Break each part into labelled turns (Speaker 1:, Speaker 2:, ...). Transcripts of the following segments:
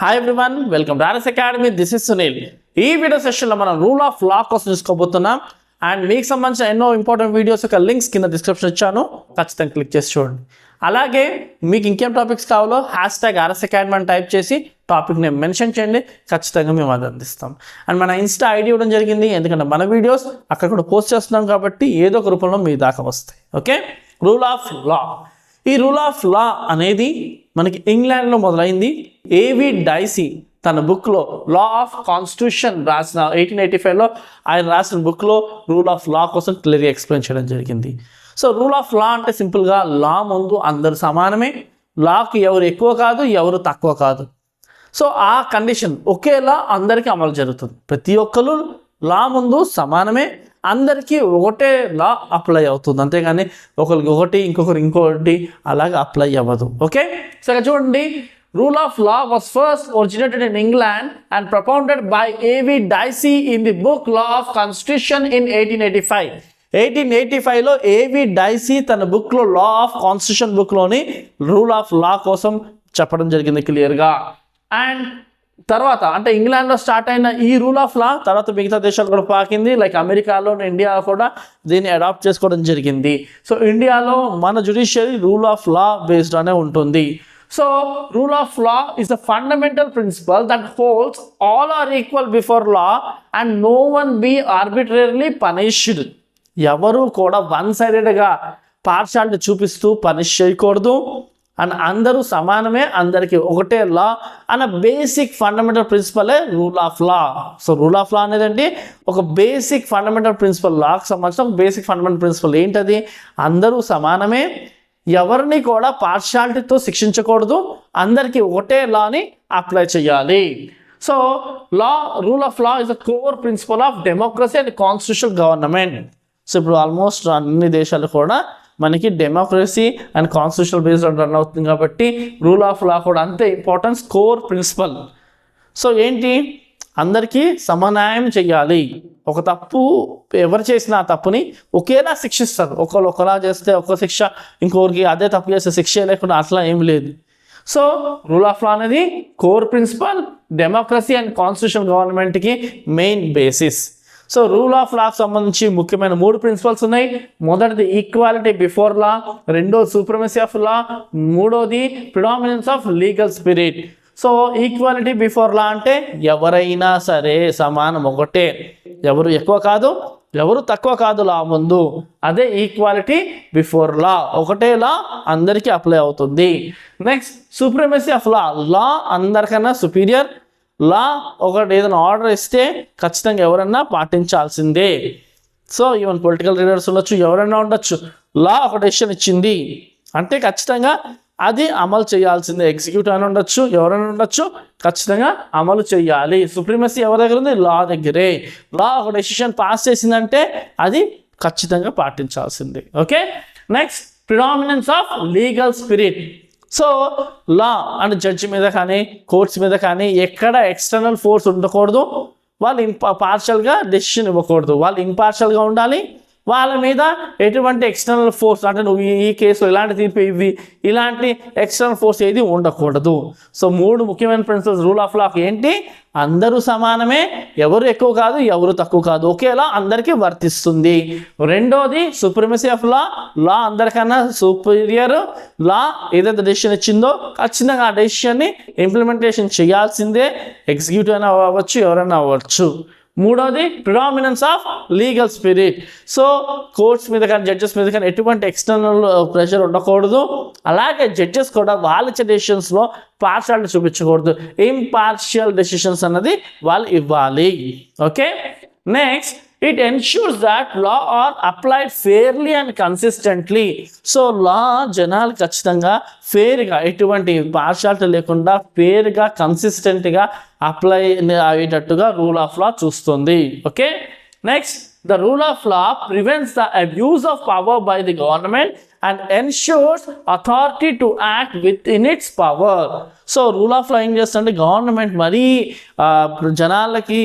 Speaker 1: Hi everyone, welcome to RS academy. This is Sunil. ఈ video సెషన్లో మనం రూల్ ఆఫ్ లా కోసం చూసుకోబోతున్నాం. అండ్ మీకు సంబంధించిన ఎన్నో ఇంపార్టెంట్ వీడియోస్ యొక్క లింక్స్ కింద డిస్క్రిప్షన్ ఇచ్చాను, ఖచ్చితంగా క్లిక్ చేసి చూడండి. అలాగే మీకు ఇంకేం టాపిక్స్ కావాలో #RS Academy అని టైప్ చేసి టాపిక్ని మెన్షన్ చేయండి, ఖచ్చితంగా మేము అది అందిస్తాం. అండ్ మన ఇన్స్టా ఐడి ఇవ్వడం జరిగింది, ఎందుకంటే మన వీడియోస్ అక్కడ కూడా పోస్ట్ చేస్తున్నాం కాబట్టి ఏదో ఒక రూపంలో మీ దాకా వస్తాయి. ఓకే, రూల్ ఆఫ్ లా. ఈ రూల్ ఆఫ్ లా అనేది మనకి ఇంగ్లాండ్లో మొదలైంది. ఏవి డైసీ తన బుక్లో లా ఆఫ్ కాన్స్టిట్యూషన్ రాసిన 1885లో ఆయన రాసిన బుక్లో రూల్ ఆఫ్ లా కోసం క్లియర్గా ఎక్స్ప్లెయిన్ చేయడం జరిగింది. సో రూల్ ఆఫ్ లా అంటే సింపుల్గా లా ముందు అందరు సమానమే, లాకి ఎవరు ఎక్కువ కాదు, ఎవరు తక్కువ కాదు. సో ఆ కండిషన్ ఒకేలా అందరికీ అమలు జరుగుతుంది. ప్రతి ఒక్కరు లా ముందు సమానమే, అందరికీ ఒకటే లా అప్లై అవుతుంది, అంతేగాని ఒకరికి ఒకటి ఇంకొకటి అలాగే అప్లై అవ్వదు. ఓకే, సో ఇక్కడ చూడండి, rule of law was first originated in England and propounded by A V Dicey in the book law of constitution in 1885. 1885లో ఏవి డైసీ తన బుక్లో లా ఆఫ్ కాన్స్టిట్యూషన్ బుక్లోని రూల్ ఆఫ్ లా కోసం చెప్పడం జరిగింది క్లియర్గా. అండ్ తర్వాత అంటే ఇంగ్లాండ్లో స్టార్ట్ అయిన ఈ రూల్ ఆఫ్ లా తర్వాత మిగతా దేశాలు కూడా పాకింది, లైక్ అమెరికాలో, ఇండియా కూడా దీన్ని అడాప్ట్ చేసుకోవడం జరిగింది. సో ఇండియాలో మన judiciary rule of law based అనే ఉంటుంది. So rule of law is the fundamental principle that holds all are equal before law and no one be arbitrarily punished. ఎవరు కూడా వన్ సైడెడ్గా పార్షాలిటీ చూపిస్తూ పనిష్ చేయకూడదు, అండ్ అందరూ సమానమే, అందరికీ ఒకటే లా అన్న బేసిక్ ఫండమెంటల్ ప్రిన్సిపలే rule of law. So rule of law అనేది ఒక బేసిక్ ఫండమెంటల్ ప్రిన్సిపల్, లాకి సంబంధించిన ఒక బేసిక్ ఫండమెంటల్ ప్రిన్సిపల్. ఏంటది? అందరూ సమానమే, ఎవరిని కూడా పార్షాలిటీతో శిక్షించకూడదు, అందరికీ ఒకటే లాని అప్లై చేయాలి. So rule of law is the core principle of democracy and constitutional government. So ఇప్పుడు ఆల్మోస్ట్ అన్ని దేశాలు కూడా మనకి democracy and constitutional based run అవుతుంది కాబట్టి రూల్ ఆఫ్ లా కూడా అంతే ఇంపార్టెన్స్, కోర్ ప్రిన్సిపల్. సో ఏంటి? అందరికీ సమన్యాయం చెయ్యాలి. ఒక తప్పు ఎవరు చేసిన ఆ తప్పుని ఒకేలా శిక్షిస్తారు. ఒకలా చేస్తే ఒక శిక్ష, ఇంకొకరికి అదే తప్పు చేస్తే శిక్ష లేకుండా అట్లా ఏం లేదు. సో రూల్ ఆఫ్ లా అనేది core principle, democracy and constitutional గవర్నమెంట్కి main basis. So rule of లాకు సంబంధించి ముఖ్యమైన 3 ప్రిన్సిపల్స్ ఉన్నాయి. మొదటిది ఈక్వాలిటీ బిఫోర్ లా, రెండోది సూప్రమసీ ఆఫ్ లా, మూడోది predominance of legal spirit. So equality before law అంటే ఎవరైనా సరే సమానం, ఒకటే, ఎవరు ఎక్కువ కాదు, ఎవరు తక్కువ కాదు లా ముందు. అదే ఈక్వాలిటీ బిఫోర్ లా, ఒకటే లా అందరికీ అప్లై అవుతుంది. నెక్స్ట్ సూప్రమసీ ఆఫ్ లా, లా అందరికన్నా సుపీరియర్. లా ఒకటి ఏదైనా ఆర్డర్ ఇస్తే ఖచ్చితంగా ఎవరన్నా పాటించాల్సిందే. సో ఈవెన్ పొలిటికల్ లీడర్స్ ఉండొచ్చు, ఎవరైనా ఉండొచ్చు, లా ఒక డెసిషన్ ఇచ్చింది అంటే ఖచ్చితంగా అది అమలు చేయాల్సిందే. ఎగ్జిక్యూటివ్ అని ఉండొచ్చు, ఎవరైనా ఉండొచ్చు, ఖచ్చితంగా అమలు చేయాలి. సుప్రీమసీ ఎవరి దగ్గర ఉంది? లా దగ్గరే. లా ఒక డెసిషన్ పాస్ చేసిందంటే అది ఖచ్చితంగా పాటించాల్సిందే. Okay, next predominance of legal spirit. So law and judge మీద కానీ కోర్ట్స్ మీద కానీ ఎక్కడ ఎక్స్టర్నల్ ఫోర్స్ ఉండకూడదు, వాళ్ళు పార్షియల్గా డెసిషన్ ఇవ్వకూడదు, వాళ్ళు ఇంపార్షియల్గా ఉండాలి. వాళ్ళ మీద ఎటువంటి ఎక్స్టర్నల్ ఫోర్స్ అంటే నువ్వు ఈ కేసులో ఇలాంటి తీర్పు ఇవి, ఇలాంటి ఎక్స్టర్నల్ ఫోర్స్ ఏది ఉండకూడదు. సో 3 ముఖ్యమైన ప్రిన్సిపల్స్ రూల్ ఆఫ్ లాకి ఏంటి? అందరూ సమానమే, ఎవరు ఎక్కువ కాదు, ఎవరు తక్కువ కాదు, ఒకేలా అందరికీ వర్తిస్తుంది. రెండోది సూప్రమసీ ఆఫ్ లా, లా అందరికన్నా సూపీరియర్. లా ఏదైతే డెసిషన్ ఇచ్చిందో ఖచ్చితంగా ఆ డెసిషన్ని ఇంప్లిమెంటేషన్ చేయాల్సిందే, ఎగ్జిక్యూటివ్ అయినా అవ్వచ్చు, ఎవరైనా అవ్వచ్చు. మూడోది predominance of legal spirit. So courts మీద కానీ జడ్జెస్ మీద కానీ ఎటువంటి ఎక్స్టర్నల్ ప్రెషర్ ఉండకూడదు. అలాగే జడ్జెస్ కూడా వాళ్ళ ఇచ్చే డెసిషన్స్లో పార్షాలిటీ చూపించకూడదు, ఇంపార్షియల్ డెసిషన్స్ అన్నది వాళ్ళు ఇవ్వాలి. Okay, next it ensures that law are applied fairly and consistently. So law జనాలు ఖచ్చితంగా ఫెయిర్గా, ఎటువంటి పార్షాలిటీ లేకుండా ఫెయిర్గా, కన్సిస్టెంట్గా అప్లై అయ్యేటట్టుగా రూల్ ఆఫ్ లా చూస్తుంది. Okay, next the rule of law prevents the abuse of power by the government and ensures authority to act with in its power. So rule of లా ఏం చేస్తుంటే government మరీ జనాలకి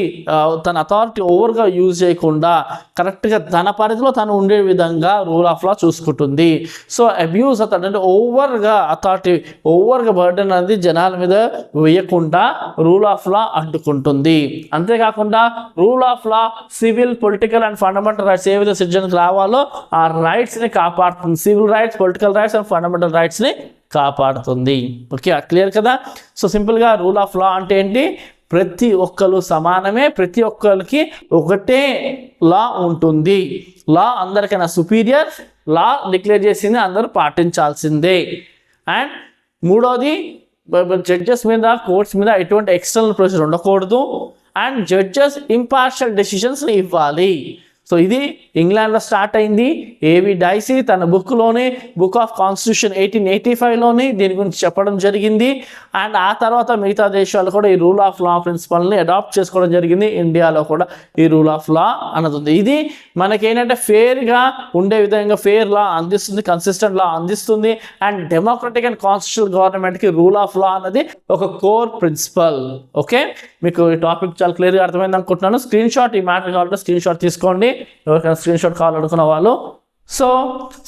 Speaker 1: తన authority ఓవర్గా use చేయకుండా కరెక్ట్గా తన పరిధిలో తను ఉండే విధంగా రూల్ ఆఫ్ లా చూసుకుంటుంది. సో అబ్యూస్ అంటే ఓవర్గా అథారిటీ ఓవర్గా బర్డెన్ అనేది జనాల మీద వేయకుండా రూల్ ఆఫ్ లా అడ్డుకుంటుంది. అంతేకాకుండా rule of law civil, political and fundamental rights ఏ విధంగా సిటిజన్కి రావాలో ఆ రైట్స్ని కాపాడుతుంది. Civil rights, political rights and fundamental రైట్స్ని కాపాడుతుంది. ఓకే, క్లియర్ కదా? సో సింపుల్గా రూల్ ఆఫ్ లా అంటే ఏంటి? ప్రతి ఒక్కరు సమానమే, ప్రతి ఒక్కరికి ఒకటే లా ఉంటుంది. లా అందరికైనా సుపీరియర్, లా డిక్లేర్ చేసింది అందరూ పాటించాల్సిందే. అండ్ మూడోది, జడ్జెస్ మీద, కోర్ట్స్ మీద ఎటువంటి ఎక్స్టర్నల్ ప్రెషర్ ఉండకూడదు. అండ్ జడ్జెస్ ఇంపార్షియల్ డెసిషన్స్ని ఇవ్వాలి. సో ఇది ఇంగ్లాండ్లో స్టార్ట్ అయింది. ఏవి డైసీ తన బుక్లోనే, బుక్ ఆఫ్ కాన్స్టిట్యూషన్ 1885లోనే దీని గురించి చెప్పడం జరిగింది. అండ్ ఆ తర్వాత మిగతా దేశాలు కూడా ఈ రూల్ ఆఫ్ లా ప్రిన్సిపల్ని అడాప్ట్ చేసుకోవడం జరిగింది. ఇండియాలో కూడా ఈ రూల్ ఆఫ్ లా అన్నది ఉంది. ఇది మనకేంటంటే ఫేర్గా ఉండే విధంగా ఫేర్ లా అందిస్తుంది, కన్సిస్టెంట్ లా అందిస్తుంది. అండ్ డెమోక్రటిక్ అండ్ కాన్స్టిట్యూషనల్ గవర్నమెంట్కి రూల్ ఆఫ్ లా అన్నది ఒక కోర్ ప్రిన్సిపల్. ఓకే, మీకు ఈ టాపిక్ చాలా క్లియర్గా అర్థమైంది అనుకుంటున్నాను. స్క్రీన్ షాట్, ఈ మ్యాటర్ కావాలంటే స్క్రీన్ షాట్ తీసుకోండి, ఎవరికైనా స్క్రీన్ షాట్ కావాలనుకున్న వాళ్ళు. సో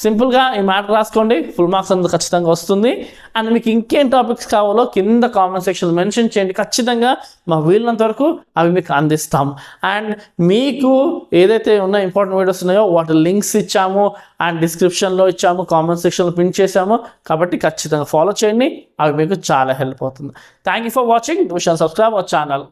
Speaker 1: సింపుల్గా ఈ మ్యాటర్ రాసుకోండి, ఫుల్ మార్క్స్ అనేది ఖచ్చితంగా వస్తుంది. అండ్ మీకు ఇంకేం టాపిక్స్ కావాలో కింద కామెంట్ సెక్షన్ మెన్షన్ చేయండి, ఖచ్చితంగా మా వీలున్నంత వరకు అవి మీకు అందిస్తాం. అండ్ మీకు ఏదైతే ఉన్న ఇంపార్టెంట్ వీడియోస్ ఉన్నాయో వాటి లింక్స్ ఇచ్చాము, అండ్ డిస్క్రిప్షన్లో ఇచ్చాము, కామెంట్ సెక్షన్లో పిన్ చేసాము. కాబట్టి ఖచ్చితంగా ఫాలో చేయండి, అవి మీకు చాలా హెల్ప్ అవుతుంది. Thank you for watching. Do shall subscribe our channel.